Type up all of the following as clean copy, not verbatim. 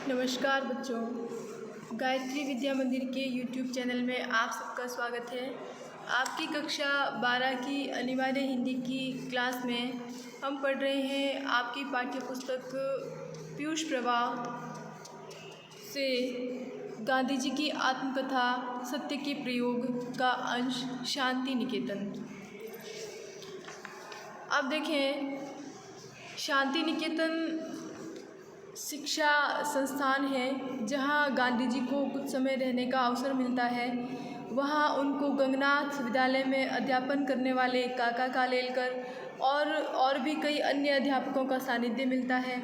नमस्कार बच्चों, गायत्री विद्या मंदिर के YouTube चैनल में आप सबका स्वागत है। आपकी कक्षा 12 की अनिवार्य हिंदी की क्लास में हम पढ़ रहे हैं आपकी पाठ्य पुस्तक पीयूष प्रवाह से गांधी जी की आत्मकथा सत्य के प्रयोग का अंश शांति निकेतन। अब देखें, शांति निकेतन शिक्षा संस्थान है जहां गांधी जी को कुछ समय रहने का अवसर मिलता है। वहां उनको गंगनाथ विद्यालय में अध्यापन करने वाले काका कालेलकर और भी कई अन्य अध्यापकों का सानिध्य मिलता है।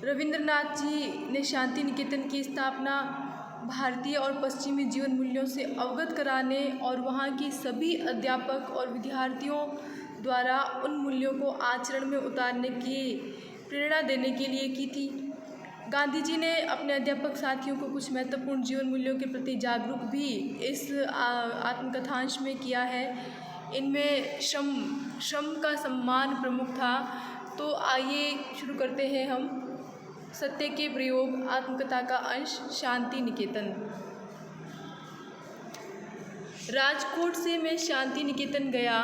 रविंद्रनाथ जी ने शांति निकेतन की स्थापना भारतीय और पश्चिमी जीवन मूल्यों से अवगत कराने और वहां की सभी अध्यापक और विद्यार्थियों द्वारा उन मूल्यों को आचरण में उतारने की प्रेरणा देने के लिए की थी। गांधी जी ने अपने अध्यापक साथियों को कुछ महत्वपूर्ण जीवन मूल्यों के प्रति जागरूक भी इस आत्मकथांश में किया है। इनमें श्रम का सम्मान प्रमुख था। तो आइए शुरू करते हैं हम सत्य के प्रयोग आत्मकथा का अंश शांति निकेतन। राजकोट से मैं शांति निकेतन गया।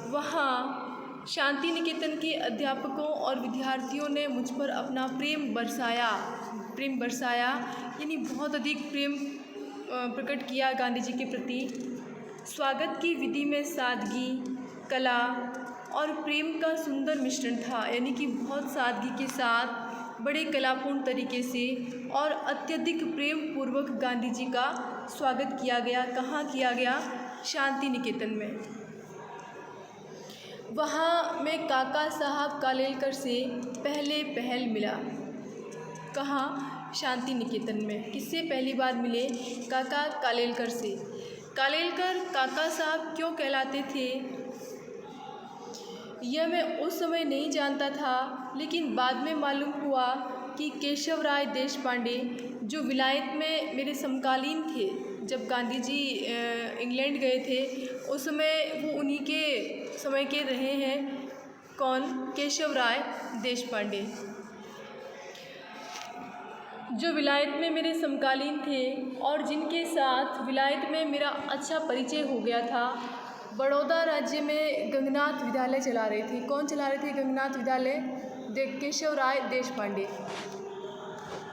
वहाँ शांति निकेतन के अध्यापकों और विद्यार्थियों ने मुझ पर अपना प्रेम बरसाया यानी बहुत अधिक प्रेम प्रकट किया गांधी जी के प्रति। स्वागत की विधि में सादगी, कला और प्रेम का सुंदर मिश्रण था, यानी कि बहुत सादगी के साथ बड़े कलापूर्ण तरीके से और अत्यधिक प्रेम पूर्वक गांधी जी का स्वागत किया गया। कहाँ किया गया? शांति निकेतन में। वहाँ मैं काका साहब कालेलकर से पहल मिला। कहाँ? शांति निकेतन में। किससे पहली बार मिले? काका कालेलकर से। कालेलकर काका साहब क्यों कहलाते थे यह मैं उस समय नहीं जानता था, लेकिन बाद में मालूम हुआ कि केशव राय देशपांडे जो विलायत में मेरे समकालीन थे, जब गांधी जी इंग्लैंड गए थे उस समय वो उन्हीं के समय के रहे हैं। कौन? केशव राय देशपांडे, जो विलायत में मेरे समकालीन थे और जिनके साथ विलायत में मेरा अच्छा परिचय हो गया था। बड़ौदा राज्य में गंगनाथ विद्यालय चला रहे थे। कौन चला रहे थे गंगनाथ विद्यालय? केशव राय देशपांडे।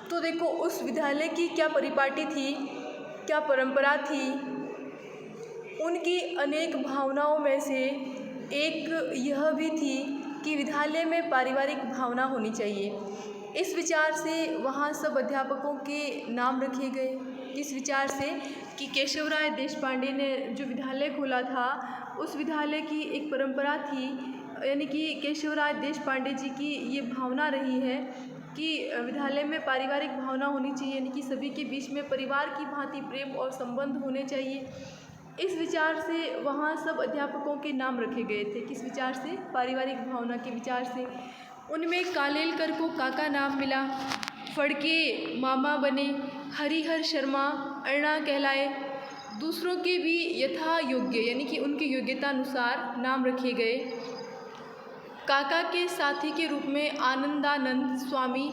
तो देखो, उस विद्यालय की क्या परिपाटी थी, क्या परंपरा थी। उनकी अनेक भावनाओं में से एक यह भी थी कि विद्यालय में पारिवारिक भावना होनी चाहिए। इस विचार से वहाँ सब अध्यापकों के नाम रखे गए। इस विचार से कि केशव राय देशपांडे ने जो विद्यालय खोला था उस विद्यालय की एक परंपरा थी, यानी कि केशव राय देशपांडे जी की ये भावना रही है कि विद्यालय में पारिवारिक भावना होनी चाहिए, यानी कि सभी के बीच में परिवार की भांति प्रेम और संबंध होने चाहिए। इस विचार से वहाँ सब अध्यापकों के नाम रखे गए थे। किस विचार से? पारिवारिक भावना के विचार से। उनमें कालेलकर को काका नाम मिला, फड़के मामा बने, हरिहर शर्मा अण्णा कहलाए। दूसरों के भी यथा योग्य, यानी कि उनकी योग्यता अनुसार नाम रखे गए। काका के साथी के रूप में आनंदानंद स्वामी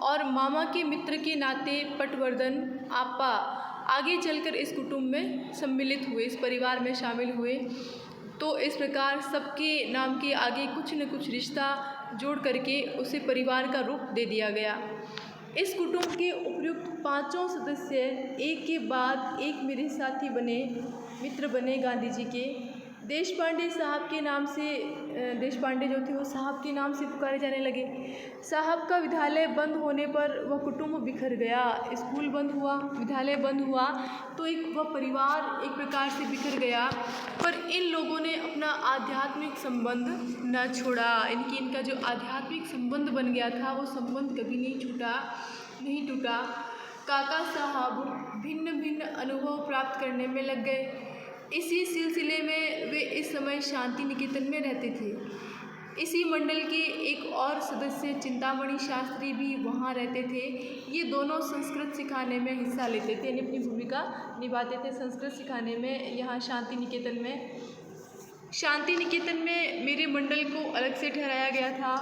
और मामा के मित्र के नाते पटवर्धन आपा आगे चलकर इस कुटुंब में सम्मिलित हुए, इस परिवार में शामिल हुए। तो इस प्रकार सबके नाम के आगे कुछ न कुछ रिश्ता जोड़ करके उसे परिवार का रूप दे दिया गया। इस कुटुंब के उपयुक्त पांचों सदस्य एक के बाद एक मेरे साथी बने, मित्र बने गांधी जी के। देशपांडे साहब के नाम से, देशपांडे जो थे वो साहब के नाम से पुकारे जाने लगे। साहब का विद्यालय बंद होने पर वह कुटुंब बिखर गया। स्कूल बंद हुआ, विद्यालय बंद हुआ, तो वह परिवार एक प्रकार से बिखर गया। पर इन लोगों ने अपना आध्यात्मिक संबंध न छोड़ा। इनका जो आध्यात्मिक संबंध बन गया था वो संबंध कभी नहीं टूटा। काका साहब भिन्न भिन्न अनुभव प्राप्त करने में लग गए। इसी सिलसिले में वे इस समय शांति निकेतन में रहते थे। इसी मंडल के एक और सदस्य चिंतामणि शास्त्री भी वहाँ रहते थे। ये दोनों संस्कृत सिखाने में हिस्सा लेते थे, यानी अपनी भूमिका निभाते थे संस्कृत सिखाने में यहाँ शांति निकेतन में। शांति निकेतन में मेरे मंडल को अलग से ठहराया गया था।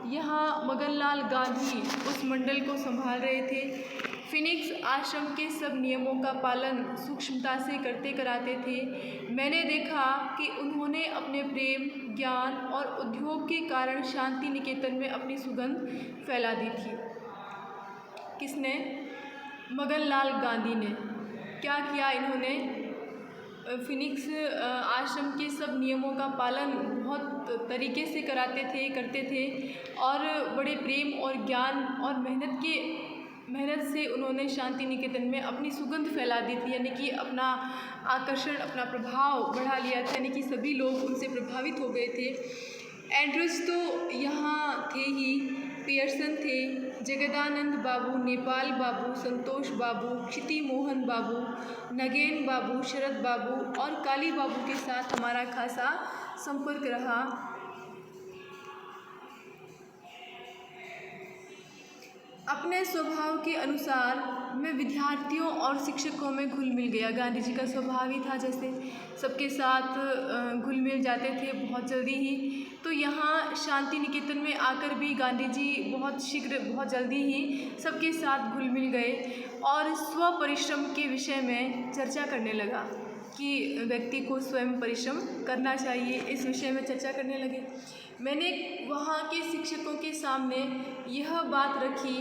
यहाँ मगनलाल गांधी उस मंडल को संभाल रहे थे। फिनिक्स आश्रम के सब नियमों का पालन सूक्ष्मता से करते कराते थे। मैंने देखा कि उन्होंने अपने प्रेम, ज्ञान और उद्योग के कारण शांति निकेतन में अपनी सुगंध फैला दी थी। किसने? मगनलाल गांधी ने। क्या किया इन्होंने? फिनिक्स आश्रम के सब नियमों का पालन बहुत तरीके से करते थे और बड़े प्रेम और ज्ञान और मेहनत से उन्होंने शांति निकेतन में अपनी सुगंध फैला दी थी, यानी कि अपना आकर्षण, अपना प्रभाव बढ़ा लिया था, यानी कि सभी लोग उनसे प्रभावित हो गए थे। एंड्रस तो यहाँ थे ही, पियर्सन थे, जगदानंद बाबू, नेपाल बाबू, संतोष बाबू, क्षिति मोहन बाबू, नगेन बाबू, शरद बाबू और काली बाबू के साथ हमारा खासा संपर्क रहा। अपने स्वभाव के अनुसार मैं विद्यार्थियों और शिक्षकों में घुल मिल गया। गांधी जी का स्वभाव ही था जैसे सबके साथ घुल मिल जाते थे बहुत जल्दी ही। तो यहाँ शांति निकेतन में आकर भी गांधी जी बहुत जल्दी ही सबके साथ घुल मिल गए और स्व परिश्रम के विषय में चर्चा करने लगा कि व्यक्ति को स्वयं परिश्रम करना चाहिए, इस विषय में चर्चा करने लगे। मैंने वहाँ के शिक्षकों के सामने यह बात रखी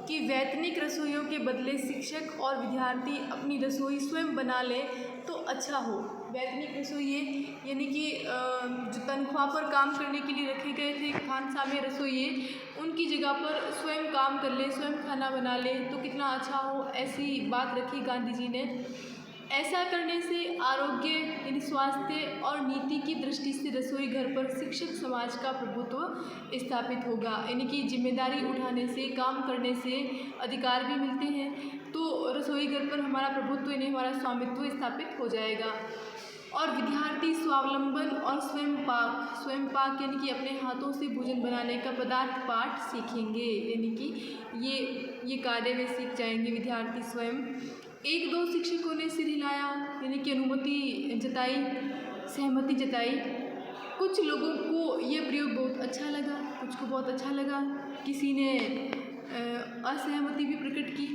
कि वैतनिक रसोइयों के बदले शिक्षक और विद्यार्थी अपनी रसोई स्वयं बना ले तो अच्छा हो। वैतनिक रसोइये यानी कि जो तनख्वाह पर काम करने के लिए रखे गए थे खानसामे रसोइये, उनकी जगह पर स्वयं काम कर ले, स्वयं खाना बना ले तो कितना अच्छा हो, ऐसी बात रखी गांधी जी ने। ऐसा करने से आरोग्य यानी स्वास्थ्य और नीति की दृष्टि से रसोई घर पर शिक्षक समाज का प्रभुत्व स्थापित होगा, यानी कि जिम्मेदारी उठाने से, काम करने से अधिकार भी मिलते हैं, तो रसोई घर पर हमारा प्रभुत्व यानी हमारा स्वामित्व स्थापित हो जाएगा। और विद्यार्थी स्वावलंबन और स्वयं पाक यानी कि अपने हाथों से भोजन बनाने का पदार्थ पाठ सीखेंगे, यानी कि ये कार्य वे सीख जाएंगे विद्यार्थी स्वयं। 1-2 शिक्षकों ने सिर हिलाया यानी कि अनुमति जताई, सहमति जताई। कुछ लोगों को ये प्रयोग बहुत अच्छा लगा, कुछ को बहुत अच्छा लगा, किसी ने असहमति भी प्रकट की।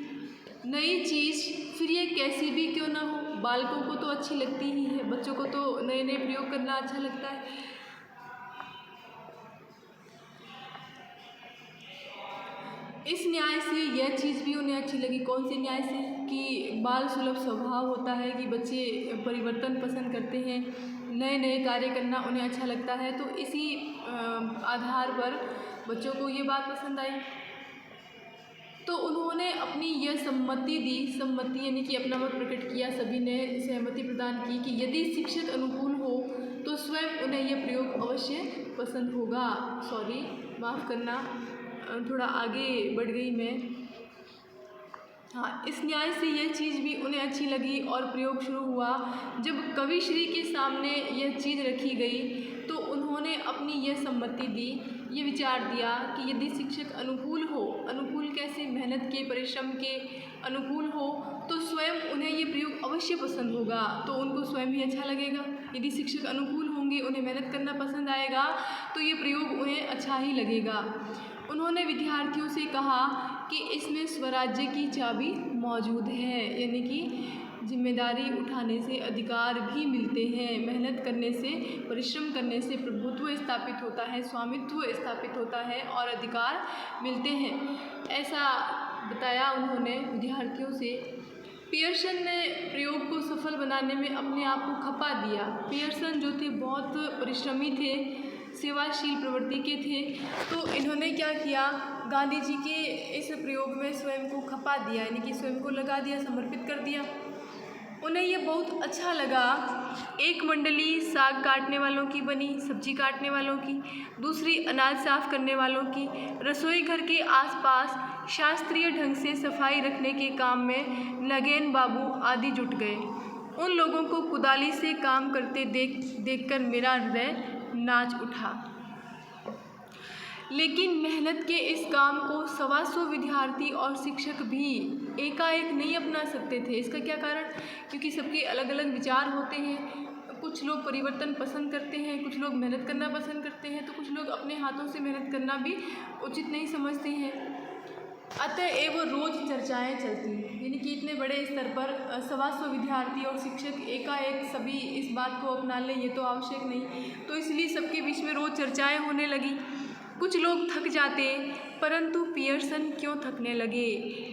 नई चीज़ फिर ये कैसी भी क्यों ना हो, बालकों को तो अच्छी लगती ही है, बच्चों को तो नए नए प्रयोग करना अच्छा लगता है। इस न्याय से यह चीज़ भी उन्हें अच्छी लगी। कौन से न्याय से? कि बाल सुलभ स्वभाव होता है कि बच्चे परिवर्तन पसंद करते हैं, नए नए कार्य करना उन्हें अच्छा लगता है, तो इसी आधार पर बच्चों को ये बात पसंद आई। तो उन्होंने अपनी यह सम्मति यानी कि अपना मत प्रकट किया, सभी ने सहमति प्रदान की कि यदि शिक्षक अनुकूल हो तो स्वयं उन्हें यह प्रयोग अवश्य पसंद होगा। माफ़ करना, थोड़ा आगे बढ़ गई मैं। हाँ, इस न्याय से यह चीज़ भी उन्हें अच्छी लगी और प्रयोग शुरू हुआ। जब कविश्री के सामने यह चीज़ रखी गई तो उन्होंने अपनी यह सम्मति दी, ये विचार दिया कि यदि शिक्षक अनुकूल कैसे, मेहनत के, परिश्रम के अनुकूल हो तो स्वयं उन्हें ये प्रयोग अवश्य पसंद होगा, तो उनको स्वयं ही अच्छा लगेगा। यदि शिक्षक अनुकूल होंगे, उन्हें मेहनत करना पसंद आएगा तो ये प्रयोग उन्हें अच्छा ही लगेगा। उन्होंने विद्यार्थियों से कहा कि इसमें स्वराज्य की चाबी मौजूद है, यानी कि जिम्मेदारी उठाने से अधिकार भी मिलते हैं, मेहनत करने से, परिश्रम करने से प्रभुत्व स्थापित होता है, स्वामित्व स्थापित होता है और अधिकार मिलते हैं, ऐसा बताया उन्होंने विद्यार्थियों से। पियर्सन ने प्रयोग को सफल बनाने में अपने आप को खपा दिया। पियर्सन जो थे बहुत परिश्रमी थे, सेवाशील प्रवृत्ति के थे, तो इन्होंने क्या किया, गांधी जी के इस प्रयोग में स्वयं को खपा दिया, यानी कि स्वयं को लगा दिया, समर्पित कर दिया। उन्हें ये बहुत अच्छा लगा। एक मंडली साग काटने वालों की बनी, सब्जी काटने वालों की, दूसरी अनाज साफ करने वालों की। रसोई घर के आसपास शास्त्रीय ढंग से सफाई रखने के काम में नगेन बाबू आदि जुट गए। उन लोगों को कुदाली से काम करते देखकर मेरा हृदय नाच उठा। लेकिन मेहनत के इस काम को 125 विद्यार्थी और शिक्षक भी एकाएक नहीं अपना सकते थे। इसका क्या कारण? क्योंकि सबके अलग अलग विचार होते हैं, कुछ लोग परिवर्तन पसंद करते हैं, कुछ लोग मेहनत करना पसंद करते हैं, तो कुछ लोग अपने हाथों से मेहनत करना भी उचित नहीं समझते हैं। अतएव रोज़ चर्चाएं चलती, यानी कि इतने बड़े स्तर पर 125 विद्यार्थी और शिक्षक एकाएक सभी इस बात को अपना लें ये तो आवश्यक नहीं, तो इसलिए सबके बीच में रोज़ चर्चाएं होने लगी। कुछ लोग थक जाते, परंतु पियर्सन क्यों थकने लगे?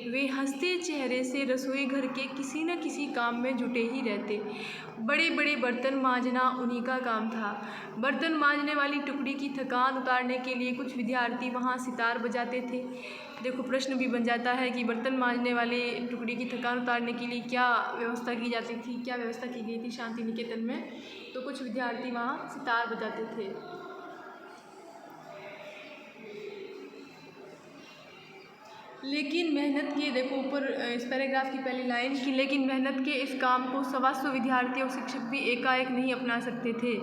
वे हंसते चेहरे से रसोई घर के किसी न किसी काम में जुटे ही रहते। बड़े बड़े बर्तन मांजना उन्हीं का काम था। बर्तन मांजने वाली टुकड़ी की थकान उतारने के लिए कुछ विद्यार्थी वहाँ सितार बजाते थे। देखो प्रश्न भी बन जाता है कि बर्तन मांजने वाली टुकड़ी की थकान उतारने के लिए क्या व्यवस्था की जाती थी, क्या व्यवस्था की गई थी शांति निकेतन में? तो कुछ विद्यार्थी वहाँ सितार बजाते थे। लेकिन मेहनत के, देखो ऊपर इस पैराग्राफ की पहली लाइन की, लेकिन मेहनत के इस काम को 125 विद्यार्थी और शिक्षक भी एकाएक नहीं अपना सकते थे।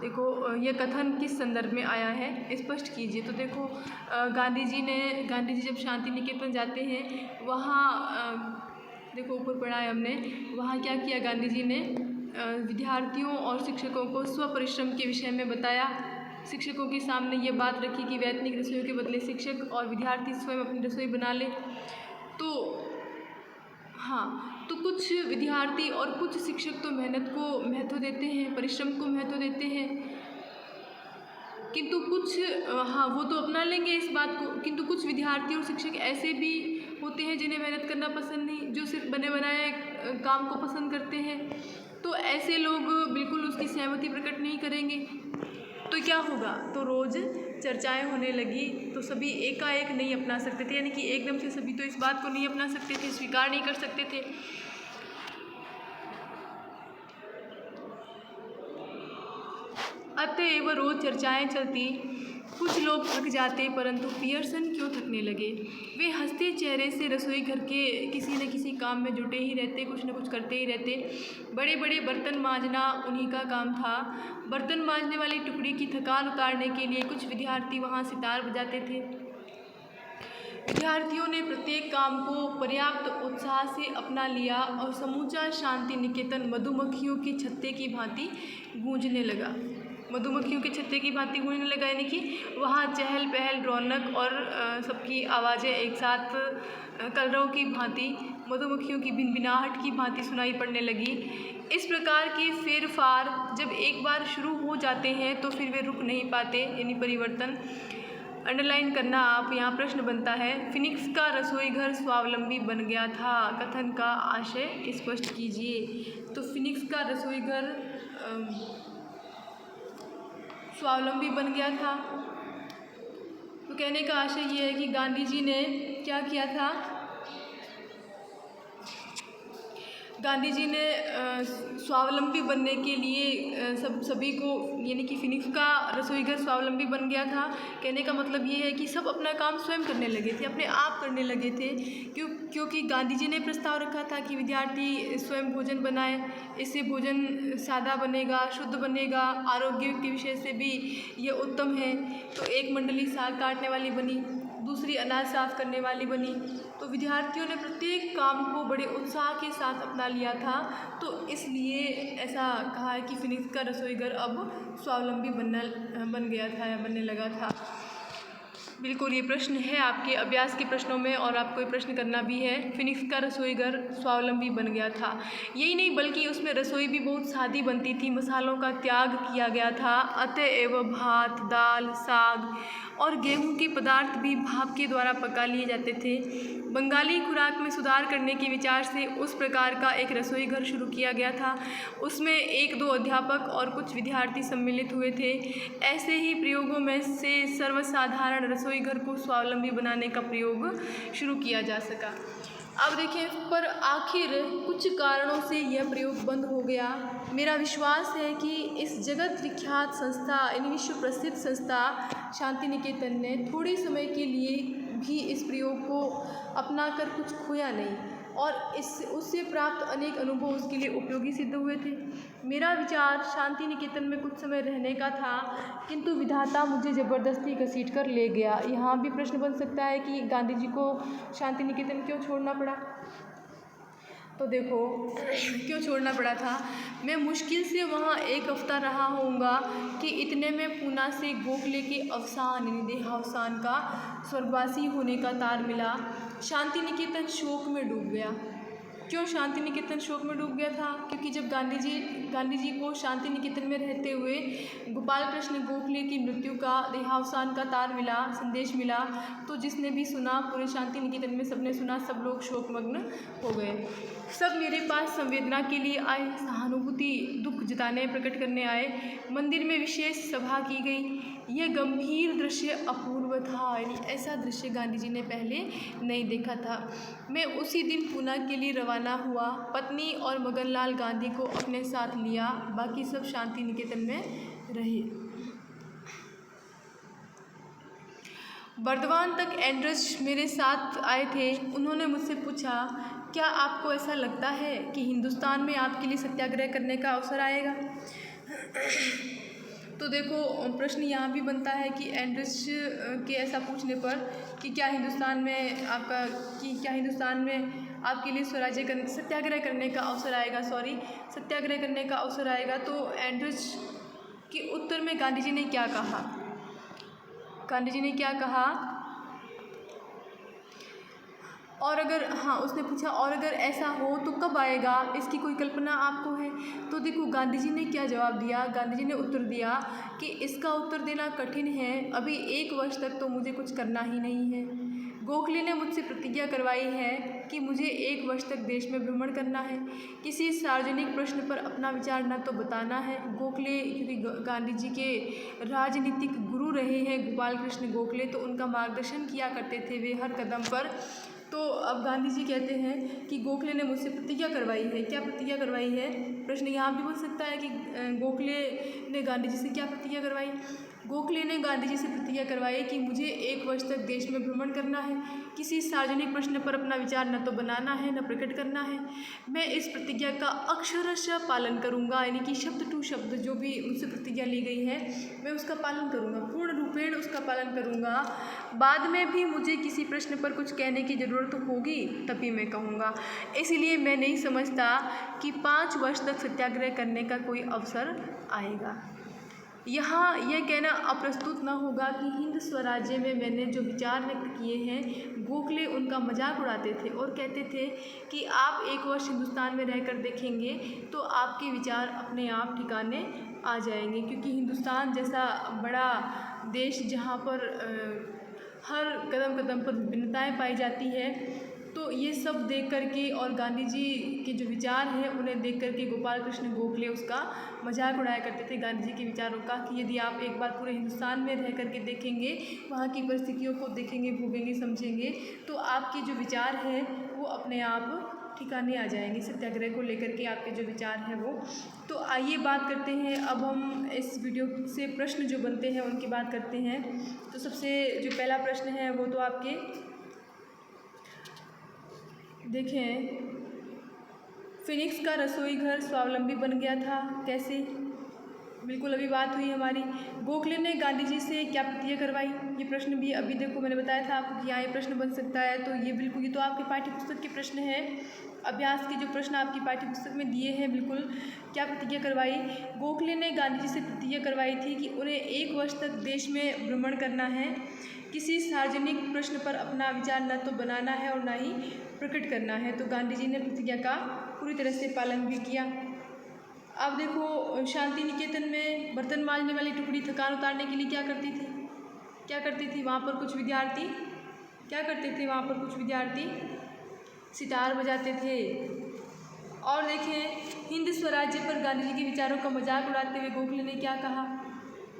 देखो यह कथन किस संदर्भ में आया है स्पष्ट कीजिए। तो देखो गांधी जी जब शांति निकेतन जाते हैं वहाँ देखो ऊपर पढ़ा है हमने, वहाँ क्या किया गांधी जी ने? विद्यार्थियों और शिक्षकों को स्वपरिश्रम के विषय में बताया। शिक्षकों के सामने ये बात रखी कि वैतनिक रसोइयों के बदले शिक्षक और विद्यार्थी स्वयं अपनी रसोई बना ले। तो हाँ, तो कुछ विद्यार्थी और कुछ शिक्षक तो मेहनत को महत्व देते हैं, परिश्रम को महत्व देते हैं, किंतु कुछ हाँ वो तो अपना लेंगे इस बात को, किंतु कुछ विद्यार्थी और शिक्षक ऐसे भी होते हैं जिन्हें मेहनत करना पसंद नहीं, जो सिर्फ बने बनाए काम को पसंद करते हैं। तो ऐसे लोग बिल्कुल उसकी सहमति प्रकट नहीं करेंगे। तो क्या होगा? तो रोज़ चर्चाएं होने लगी, तो सभी एकाएक नहीं अपना सकते थे, यानी कि एकदम से सभी तो इस बात को नहीं अपना सकते थे, स्वीकार नहीं कर सकते थे। अतएव रोज़ चर्चाएं चलती, कुछ लोग थक जाते, परंतु पियर्सन क्यों थकने लगे? वे हंसते चेहरे से रसोई घर के किसी न किसी काम में जुटे ही रहते, कुछ न कुछ करते ही रहते। बड़े बड़े बर्तन मांजना उन्हीं का काम था। बर्तन मांजने वाली टुकड़ी की थकान उतारने के लिए कुछ विद्यार्थी वहाँ सितार बजाते थे। विद्यार्थियों ने प्रत्येक काम को पर्याप्त उत्साह से अपना लिया और समूचा शांति निकेतन मधुमक्खियों के छत्ते की भांति गूंजने लगा। मधुमक्खियों के छत्ते की भांति गूंजने लगा, यानी कि वहाँ चहल पहल, रौनक और सबकी आवाज़ें एक साथ कलरव की भांति, मधुमक्खियों की भिनभिनाहट की भांति सुनाई पड़ने लगी। इस प्रकार के फेरफार जब एक बार शुरू हो जाते हैं तो फिर वे रुक नहीं पाते, यानी परिवर्तन। अंडरलाइन करना आप, यहाँ प्रश्न बनता है, फिनिक्स का रसोई घर स्वावलंबी बन गया था, कथन का आशय स्पष्ट कीजिए। तो फिनिक्स का रसोई घर स्वावलंबी बन गया था, तो कहने का आशय ये है कि गांधी जी ने क्या किया था? गांधी जी ने स्वावलंबी बनने के लिए सभी को, यानी कि फिनिक्स का रसोई घर स्वावलंबी बन गया था। कहने का मतलब ये है कि सब अपना काम स्वयं करने लगे थे, अपने आप करने लगे थे, क्योंकि गांधी जी ने प्रस्ताव रखा था कि विद्यार्थी स्वयं भोजन बनाए, इससे भोजन सादा बनेगा, शुद्ध बनेगा, आरोग्य के विषय से भी ये उत्तम है। तो एक मंडली साग काटने वाली बनी, दूसरी अनाज साफ करने वाली बनी। तो विद्यार्थियों ने प्रत्येक काम को बड़े उत्साह के साथ अपना लिया था, तो इसलिए ऐसा कहा है कि फिनिक्स का रसोई घर अब स्वावलंबी बन गया था या बनने लगा था। बिल्कुल ये प्रश्न है आपके अभ्यास के प्रश्नों में और आपको ये प्रश्न करना भी है। फिनिक्स का रसोई घर स्वावलंबी बन गया था, यही नहीं बल्कि उसमें रसोई भी बहुत सादी बनती थी, मसालों का त्याग किया गया था। अतएव भात, दाल, साग और गेहूं के पदार्थ भी भाप के द्वारा पका लिए जाते थे। बंगाली खुराक में सुधार करने के विचार से उस प्रकार का एक रसोई घर शुरू किया गया था। उसमें 1-2 अध्यापक और कुछ विद्यार्थी सम्मिलित हुए थे। ऐसे ही प्रयोगों में से सर्वसाधारण रसोई घर को स्वावलंबी बनाने का प्रयोग शुरू किया जा सका। अब देखें, पर आखिर कुछ कारणों से यह प्रयोग बंद हो गया। मेरा विश्वास है कि इस जगत विख्यात संस्था, यानी विश्व प्रसिद्ध संस्था शांति निकेतन ने थोड़े समय के लिए भी इस प्रयोग को अपनाकर कुछ खोया नहीं, और उससे प्राप्त अनेक अनुभव उसके लिए उपयोगी सिद्ध हुए थे। मेरा विचार शांति निकेतन में कुछ समय रहने का था, किंतु विधाता मुझे ज़बरदस्ती घसीट कर ले गया। यहाँ भी प्रश्न बन सकता है कि गांधी जी को शांति निकेतन क्यों छोड़ना पड़ा। तो देखो क्यों छोड़ना पड़ा था। मैं मुश्किल से वहाँ 1 हफ्ता रहा होऊंगा कि इतने में पूना से गोखले के अवसान यानी देहावसान का स्वर्गवासी होने का तार मिला। शांति निकेतन शोक में डूब गया। क्यों शांति निकेतन शोक में डूब गया था? क्योंकि जब गांधी जी को शांति निकेतन में रहते हुए गोपाल कृष्ण गोखले की मृत्यु का देहावसान का तार मिला, संदेश मिला, तो जिसने भी सुना, पूरे शांति निकेतन में सबने सुना, सब लोग शोकमग्न हो गए। सब मेरे पास संवेदना के लिए आए, सहानुभूति दुख जताने प्रकट करने आए। मंदिर में विशेष सभा की गई। यह गंभीर दृश्य अपूर्व था, यानी ऐसा दृश्य गांधी जी ने पहले नहीं देखा था। मैं उसी दिन पूना के लिए रवाना हुआ। पत्नी और मगनलाल गांधी को अपने साथ लिया, बाकी सब शांति निकेतन में रहे। बर्दवान तक एंड्रस मेरे साथ आए थे। उन्होंने मुझसे पूछा, क्या आपको ऐसा लगता है कि हिंदुस्तान में आपके लिए सत्याग्रह करने का अवसर आएगा? तो देखो प्रश्न यहाँ भी बनता है कि एंड्रस के ऐसा पूछने पर कि क्या हिंदुस्तान में आपके लिए सत्याग्रह करने का अवसर आएगा, सत्याग्रह करने का अवसर आएगा। तो एंड्रस के उत्तर में गांधी जी ने क्या कहा? गांधी जी ने क्या कहा? और अगर उसने पूछा और अगर ऐसा हो तो कब आएगा, इसकी कोई कल्पना आपको है? तो देखो गांधी जी ने क्या जवाब दिया। गांधी जी ने उत्तर दिया कि इसका उत्तर देना कठिन है, अभी 1 वर्ष तक तो मुझे कुछ करना ही नहीं है। गोखले ने मुझसे प्रतिज्ञा करवाई है कि मुझे 1 वर्ष तक देश में भ्रमण करना है, किसी सार्वजनिक प्रश्न पर अपना विचार न तो बताना है। गोखले क्योंकि गांधी जी के राजनीतिक गुरु रहे हैं गोपाल कृष्ण गोखले, तो उनका मार्गदर्शन किया करते थे वे हर कदम पर। तो अब गांधी जी कहते हैं कि गोखले ने मुझसे प्रतिज्ञा करवाई है। क्या प्रतिज्ञा करवाई है? प्रश्न यहाँ भी बन सकता है कि गोखले ने गांधी जी से क्या प्रतिज्ञा करवाई। गोखले ने गांधी जी से प्रतिज्ञा करवाई कि मुझे 1 वर्ष तक देश में भ्रमण करना है, किसी सार्वजनिक प्रश्न पर अपना विचार न तो बनाना है न प्रकट करना है। मैं इस प्रतिज्ञा का अक्षरशः पालन करूँगा, यानी कि शब्द टू शब्द जो भी उनसे प्रतिज्ञा ली गई है मैं उसका पालन करूँगा, पूर्ण रूपेण उसका पालन करूँगा। बाद में भी मुझे किसी प्रश्न पर कुछ कहने की ज़रूरत होगी तभी मैं कहूँगा। इसलिए मैं नहीं समझता कि 5 वर्ष तक सत्याग्रह करने का कोई अवसर आएगा। यहाँ यह कहना अप्रस्तुत न होगा कि हिंद स्वराज्य में मैंने जो विचार व्यक्त किए हैं, गोखले उनका मजाक उड़ाते थे और कहते थे कि आप 1 वर्ष हिंदुस्तान में रहकर देखेंगे तो आपके विचार अपने आप ठिकाने आ जाएंगे। क्योंकि हिंदुस्तान जैसा बड़ा देश जहाँ पर हर कदम कदम पर भिन्नताएँ पाई जाती है, तो ये सब देख करके और गांधी जी के जो विचार हैं उन्हें देख करके गोपाल कृष्ण गोखले उसका मजाक उड़ाया करते थे गांधी जी के विचारों का, कि यदि आप एक बार पूरे हिंदुस्तान में रह करके देखेंगे, वहाँ की परिस्थितियों को देखेंगे, भोगेंगे, समझेंगे, तो आपके जो विचार हैं वो अपने आप ठिकाने आ जाएंगे। सत्याग्रह को लेकर के आपके जो विचार हैं वो। तो आइए बात करते हैं, अब हम इस वीडियो से प्रश्न जो बनते हैं उनकी बात करते हैं। तो सबसे जो पहला प्रश्न है वो तो आपके देखें, फिनिक्स का रसोई घर स्वावलंबी बन गया था, कैसे? बिल्कुल अभी बात हुई हमारी। गोखले ने गांधी जी से क्या प्रतिज्ञा करवाई, ये प्रश्न भी अभी देखो मैंने बताया था आपको कि यहाँ ये प्रश्न बन सकता है। तो ये बिल्कुल, ये तो आपके पाठ्य पुस्तक के प्रश्न हैं, अभ्यास के जो प्रश्न आपकी पाठ्य पुस्तक में दिए हैं। बिल्कुल क्या प्रतिज्ञा करवाई? गोखले ने गांधी जी से प्रतिज्ञा करवाई थी कि उन्हें 1 वर्ष तक देश में भ्रमण करना है, किसी सार्वजनिक प्रश्न पर अपना विचार न तो बनाना है और न ही प्रकट करना है। तो गांधी जी ने प्रतिज्ञा का पूरी तरह से पालन भी किया। अब देखो, शांति निकेतन में बर्तन मांजने वाली टुकड़ी थकान उतारने के लिए क्या करती थी? क्या करती थी? वहाँ पर कुछ विद्यार्थी क्या करते थे? वहाँ पर कुछ विद्यार्थी सितार बजाते थे। और देखें, हिंद स्वराज्य पर गांधी जी के विचारों का मजाक उड़ाते हुए गोखले ने क्या कहा,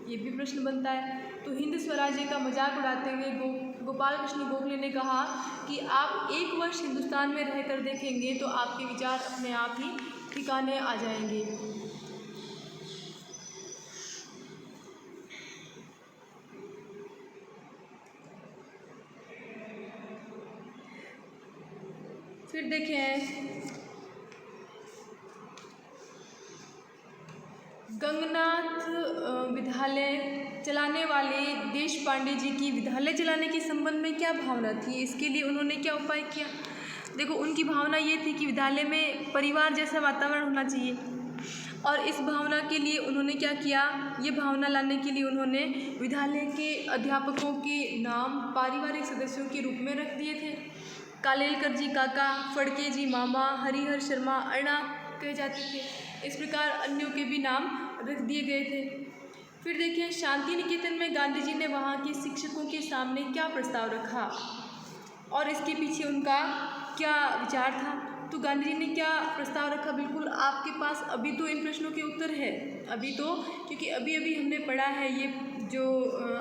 ये भी प्रश्न बनता है। तो हिंद स्वराज्य का मजाक उड़ाते हुए गोपाल कृष्ण गोखले ने कहा कि आप 1 वर्ष हिंदुस्तान में रहकर देखेंगे तो आपके विचार अपने आप ही ठिकाने आ जाएंगे। फिर देखें, गंगनाथ विद्यालय चलाने वाले देश पांडे जी की विद्यालय चलाने के संबंध में क्या भावना थी, इसके लिए उन्होंने क्या उपाय किया? देखो उनकी भावना ये थी कि विद्यालय में परिवार जैसा वातावरण होना चाहिए, और इस भावना के लिए उन्होंने क्या किया, ये भावना लाने के लिए उन्होंने विद्यालय के अध्यापकों के नाम पारिवारिक सदस्यों के रूप में रख दिए थे। कालेलकर जी काका, फड़के जी मामा, हरिहर शर्मा अण्णा कहे जाते थे। इस प्रकार अन्यों के भी नाम रख दिए गए थे। फिर देखिए शांति निकेतन में गांधी जी ने वहाँ के शिक्षकों के सामने क्या प्रस्ताव रखा और इसके पीछे उनका क्या विचार था। तो गांधी जी ने क्या प्रस्ताव रखा, बिल्कुल आपके पास अभी तो इन प्रश्नों के उत्तर है, अभी तो, क्योंकि अभी अभी हमने पढ़ा है ये जो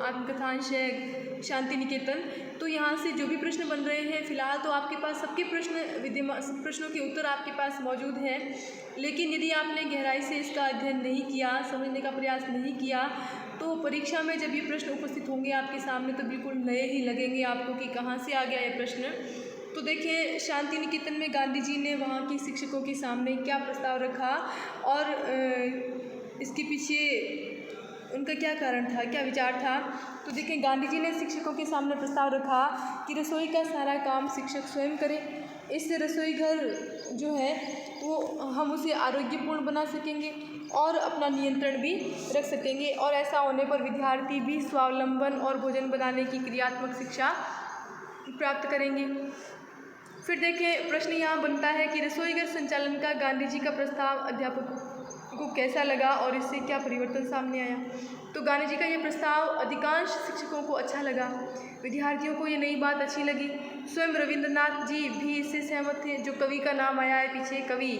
आत्मकथांश है शांति निकेतन, तो यहाँ से जो भी प्रश्न बन रहे हैं फिलहाल तो आपके पास सबके प्रश्नों के उत्तर आपके पास मौजूद हैं। लेकिन यदि आपने गहराई से इसका अध्ययन नहीं किया, समझने का प्रयास नहीं किया, तो परीक्षा में जब ये प्रश्न उपस्थित होंगे आपके सामने तो बिल्कुल नए ही लगेंगे आपको कि कहाँ से आ गया ये प्रश्न। तो देखिए शांति निकेतन में गांधी जी ने वहाँ के शिक्षकों के सामने क्या प्रस्ताव रखा और इसके पीछे उनका क्या कारण था, क्या विचार था। तो देखिए गांधी जी ने शिक्षकों के सामने प्रस्ताव रखा कि रसोई का सारा काम शिक्षक स्वयं करें। इससे रसोई घर जो है वो हम उसे आरोग्यपूर्ण बना सकेंगे और अपना नियंत्रण भी रख सकेंगे, और ऐसा होने पर विद्यार्थी भी स्वावलंबन और भोजन बनाने की क्रियात्मक शिक्षा प्राप्त करेंगे। फिर देखें प्रश्न यहाँ बनता है कि रसोई घर संचालन का गांधी जी का प्रस्ताव अध्यापकों को कैसा लगा और इससे क्या परिवर्तन सामने आया। तो गांधी जी का ये प्रस्ताव अधिकांश शिक्षकों को अच्छा लगा, विद्यार्थियों को ये नई बात अच्छी लगी। स्वयं रविंद्रनाथ जी भी इससे सहमत थे। जो कवि का नाम आया है पीछे, कवि,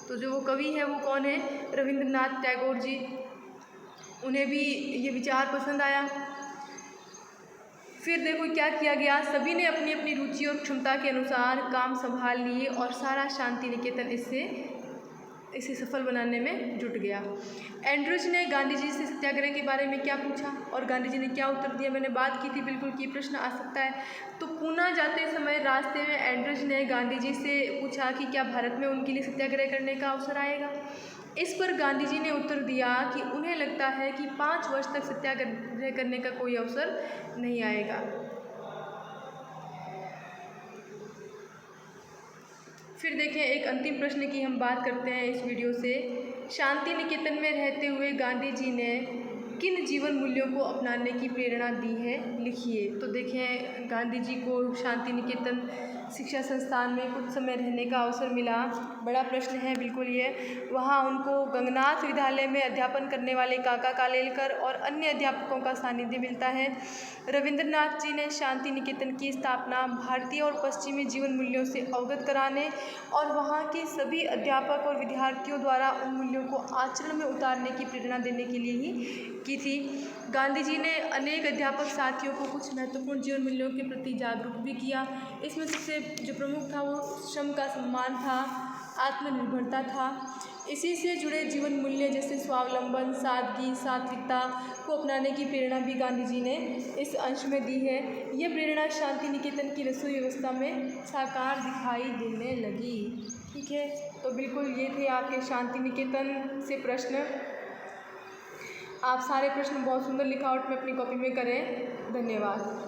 तो जो वो कवि है वो कौन है, रविंद्रनाथ टैगोर जी, उन्हें भी ये विचार पसंद आया। फिर देखो क्या किया गया, सभी ने अपनी अपनी रुचि और क्षमता के अनुसार काम संभाल लिए और सारा शांति निकेतन इसे सफल बनाने में जुट गया। एंड्रूज ने गांधी जी से सत्याग्रह के बारे में क्या पूछा और गांधी जी ने क्या उत्तर दिया, मैंने बात की थी बिल्कुल कि प्रश्न आ सकता है। तो पूना जाते समय रास्ते में एंड्रूज ने गांधी जी से पूछा कि क्या भारत में उनके लिए सत्याग्रह करने का अवसर आएगा। इस पर गांधी जी ने उत्तर दिया कि उन्हें लगता है कि 5 वर्ष तक सत्याग्रह करने का कोई अवसर नहीं आएगा। फिर देखें एक अंतिम प्रश्न की हम बात करते हैं इस वीडियो से। शांति निकेतन में रहते हुए गांधी जी ने किन जीवन मूल्यों को अपनाने की प्रेरणा दी है, लिखिए। तो देखें गांधी जी को शांति निकेतन शिक्षा संस्थान में कुछ समय रहने का अवसर मिला, बड़ा प्रश्न है बिल्कुल ये। वहाँ उनको गंगनाथ विद्यालय में अध्यापन करने वाले काका कालेलकर और अन्य अध्यापकों का सानिध्य मिलता है। रविंद्रनाथ जी ने शांति निकेतन की स्थापना भारतीय और पश्चिमी जीवन मूल्यों से अवगत कराने और वहाँ के सभी अध्यापक और विद्यार्थियों द्वारा उन मूल्यों को आचरण में उतारने की प्रेरणा देने के लिए ही की थी। गांधी जी ने अनेक अध्यापक साथियों को कुछ महत्वपूर्ण जीवन मूल्यों के प्रति जागरूक भी किया। इसमें सबसे जो प्रमुख था वो श्रम का सम्मान था, आत्मनिर्भरता था। इसी से जुड़े जीवन मूल्य जैसे स्वावलंबन, सादगी, सात्विकता को अपनाने की प्रेरणा भी गांधी जी ने इस अंश में दी है। यह प्रेरणा शांति निकेतन की रसोई व्यवस्था में साकार दिखाई देने लगी। ठीक है, तो बिल्कुल ये थे आपके शांति निकेतन से प्रश्न। आप सारे प्रश्न बहुत सुंदर लिखावट में अपनी कॉपी में करें। धन्यवाद।